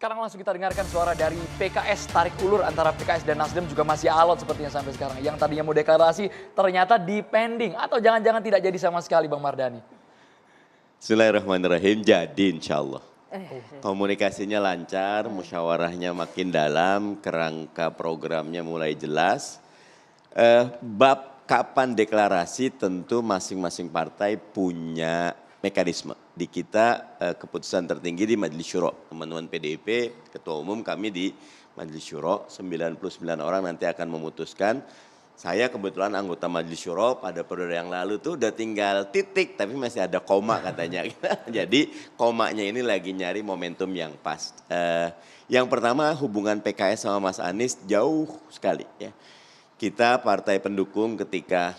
Sekarang langsung kita dengarkan suara dari PKS, tarik ulur antara PKS dan Nasdem juga masih alot sepertinya sampai sekarang. Yang tadinya mau deklarasi ternyata dipending atau jangan-jangan tidak jadi sama sekali Bang Mardhani. Bismillahirrahmanirrahim, jadi insya Allah. Komunikasinya lancar, musyawarahnya makin dalam, kerangka programnya mulai jelas. Bab kapan deklarasi tentu masing-masing partai punya mekanisme. Di kita keputusan tertinggi di Majelis Syuro. Teman-teman PDIP, Ketua Umum kami di Majelis Syuro, 99 orang nanti akan memutuskan. Saya kebetulan anggota Majelis Syuro pada periode yang lalu tuh udah tinggal titik tapi masih ada koma katanya. Jadi komanya ini lagi nyari momentum yang pas. Yang pertama hubungan PKS sama Mas Anies jauh sekali ya. Kita partai pendukung ketika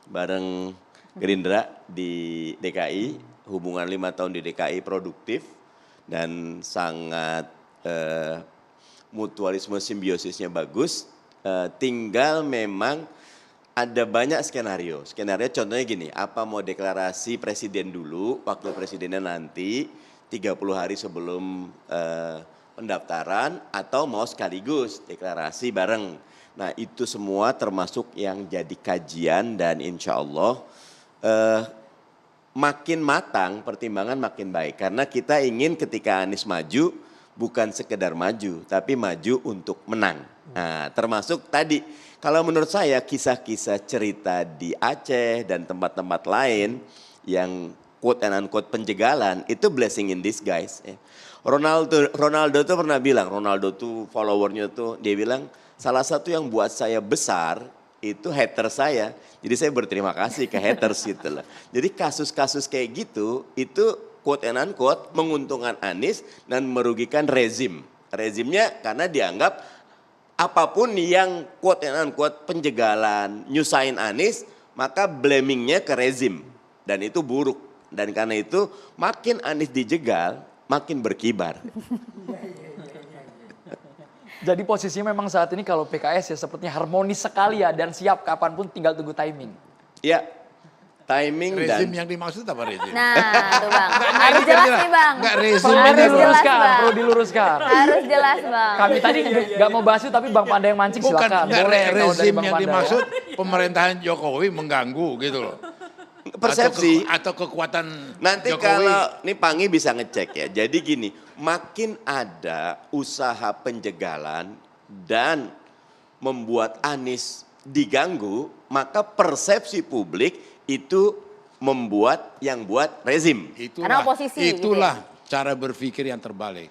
bareng Gerindra di DKI, hubungan 5 tahun di DKI produktif dan sangat mutualisme simbiosisnya bagus. Tinggal memang ada banyak skenario. Skenario contohnya gini, apa mau deklarasi presiden dulu, wakil presidennya nanti 30 hari sebelum pendaftaran atau mau sekaligus deklarasi bareng. Nah itu semua termasuk yang jadi kajian dan insya Allah makin matang pertimbangan makin baik. Karena kita ingin ketika Anies maju bukan sekedar maju tapi maju untuk menang. Nah termasuk tadi kalau menurut saya kisah-kisah cerita di Aceh dan tempat-tempat lain yang quote and unquote penjegalan itu blessing in disguise. Ronaldo tuh pernah bilang, Ronaldo tuh followernya tuh dia bilang salah satu yang buat saya besar itu hater saya. Jadi saya berterima kasih ke haters gitu loh. Jadi kasus-kasus kayak gitu itu quote and unquote menguntungkan Anies dan merugikan rezim. Rezimnya karena dianggap apapun yang quote and unquote penjegalan, nyusahin Anies maka blamingnya ke rezim. Dan itu buruk. Dan karena itu makin Anies dijegal makin berkibar. Jadi posisinya memang saat ini kalau PKS ya sepertinya harmonis sekali ya dan siap kapanpun tinggal tunggu timing. Ya, timing rezim dan... yang dimaksud apa rezim? Nah, tuh Bang. Harus jelas nih Bang. Enggak rezim Perlu ini diluruskan, Bang. perlu diluruskan. Harus jelas Bang. Kami tadi nggak mau bahas itu tapi Bang Panda yang mancing bukan silakan. enggak Boleh kalau dari rezim Bang yang Panda, dimaksud ya. pemerintahan Jokowi mengganggu gitu loh. Persepsi. Atau kekuatan Nanti Jokowi. kalau ini Pangi bisa ngecek ya. Jadi gini, makin ada usaha penjegalan dan membuat Anies diganggu, maka persepsi publik itu membuat yang buat rezim. Karena oposisi Itulah cara berpikir yang terbalik.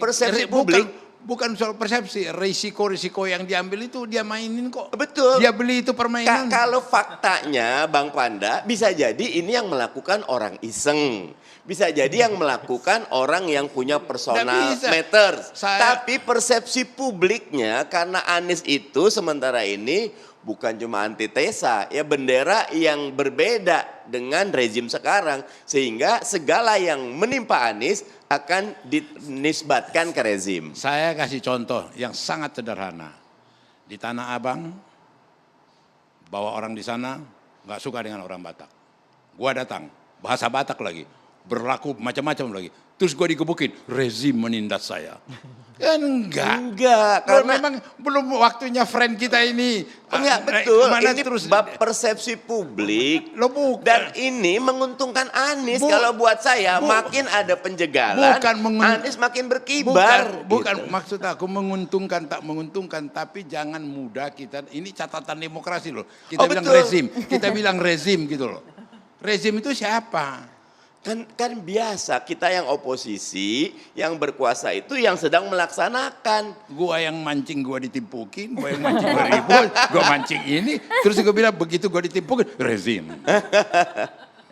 Persepsi publik. Bukan soal persepsi, risiko-risiko yang diambil itu dia mainin kok. Betul. Dia beli itu permainan. Kalau faktanya Bang Panda bisa jadi ini yang melakukan orang iseng. Bisa jadi yang melakukan orang yang punya personal matters. Tapi persepsi publiknya karena Anies itu sementara ini bukan cuma antitesa, ya bendera yang berbeda dengan rezim sekarang. Sehingga segala yang menimpa Anies akan dinisbatkan ke rezim. Saya kasih contoh yang sangat sederhana. Di Tanah Abang, bawa orang di sana nggak suka dengan orang Batak. Gua datang, bahasa Batak lagi, berlaku macam-macam lagi. Terus gua digebukin, rezim menindas saya. Kan enggak. Karena memang belum waktunya friend kita ini. Enggak betul, ini terus bab persepsi publik. Lo bukan. Dan ini menguntungkan Anies. Kalau buat saya makin ada penjegalan, Anies makin berkibar. Bukan gitu. Maksud aku menguntungkan tak menguntungkan, tapi jangan mudah kita, ini catatan demokrasi loh. Kita bilang betul. rezim, kita bilang rezim gitu loh. Rezim itu siapa? Kan biasa kita yang oposisi, yang berkuasa itu yang sedang melaksanakan. Gua yang mancing gua ditimpukin, gua yang mancing gua ribut, gua mancing ini. Terus gua bilang begitu gua ditimpukin, rezim.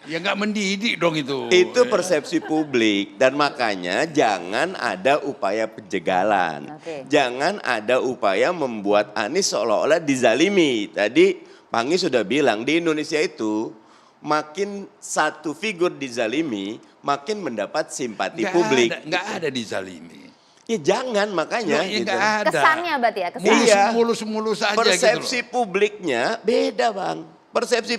Ya nggak mendidik dong itu. Itu persepsi publik dan makanya jangan ada upaya penjegalan. Jangan ada upaya membuat Anies seolah-olah dizalimi. Tadi Pangi sudah bilang di Indonesia itu makin satu figur dizalimi, makin mendapat simpati publik. Nggak ada dizalimi. Ya jangan makanya. Ya, gitu. ada. Kesannya berarti ya, kesannya. Iya. Mulus-mulus aja Persepsi gitu loh. publiknya beda Bang. Persepsi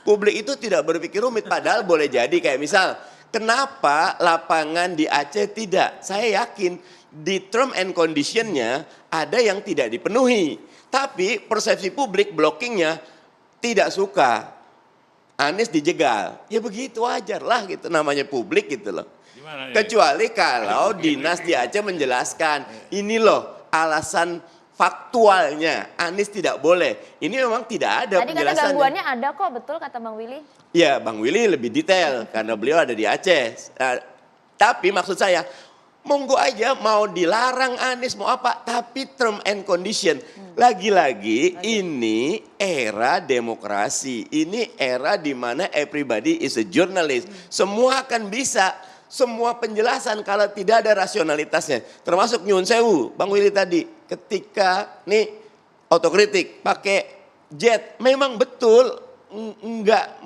publik itu tidak berpikir rumit. Padahal boleh jadi kayak misal kenapa lapangan di Aceh tidak? Saya yakin di term and condition-nya ada yang tidak dipenuhi. Tapi persepsi publik blockingnya tidak suka. Anies dijegal. Ya begitu wajar lah gitu, namanya publik gitu loh. Gimana nih? Kecuali kalau dinas di Aceh menjelaskan, ini loh alasan faktualnya Anies tidak boleh. Ini memang tidak ada Tadi kata penjelasannya. gangguannya ada kok, betul kata Bang Willy. Ya, Bang Willy lebih detail karena beliau ada di Aceh. Tapi maksud saya, monggo aja mau dilarang Anies mau apa, tapi term and condition. Lagi-lagi ini era demokrasi. Ini era di mana everybody is a journalist. Semua akan bisa, semua penjelasan kalau tidak ada rasionalitasnya. Termasuk nyun sewu, Bang Willy tadi. Ketika nih otokritik pakai jet, memang betul enggak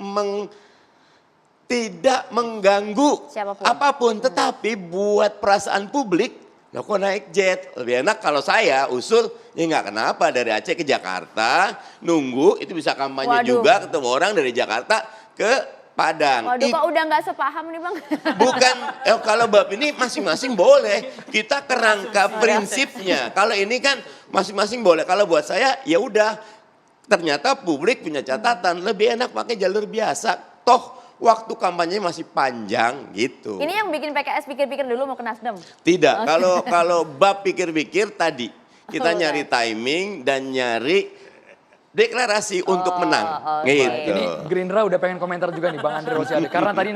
tidak mengganggu Siapapun. apapun, tetapi buat perasaan publik, lo kok naik jet, lebih enak kalau saya usul, ya nggak kenapa dari Aceh ke Jakarta, nunggu itu bisa kampanye Waduh. juga ketemu orang dari Jakarta ke Padang. Waduh, kok udah nggak sepaham nih Bang. Bukan, kalau bab ini masing-masing boleh. Kita kerangka prinsipnya. Kalau ini kan masing-masing boleh. Kalau buat saya ya udah. Ternyata publik punya catatan. Lebih enak pakai jalur biasa. Toh waktu kampanye masih panjang gitu. Ini yang bikin PKS pikir-pikir dulu mau ke Nasdem. Tidak, kalau bab pikir-pikir tadi. Kita Oh, nyari timing dan nyari deklarasi untuk menang. oke. Gitu. Ini Gerindra udah pengen komentar juga nih Bang Andre Rosiade. Karena tadi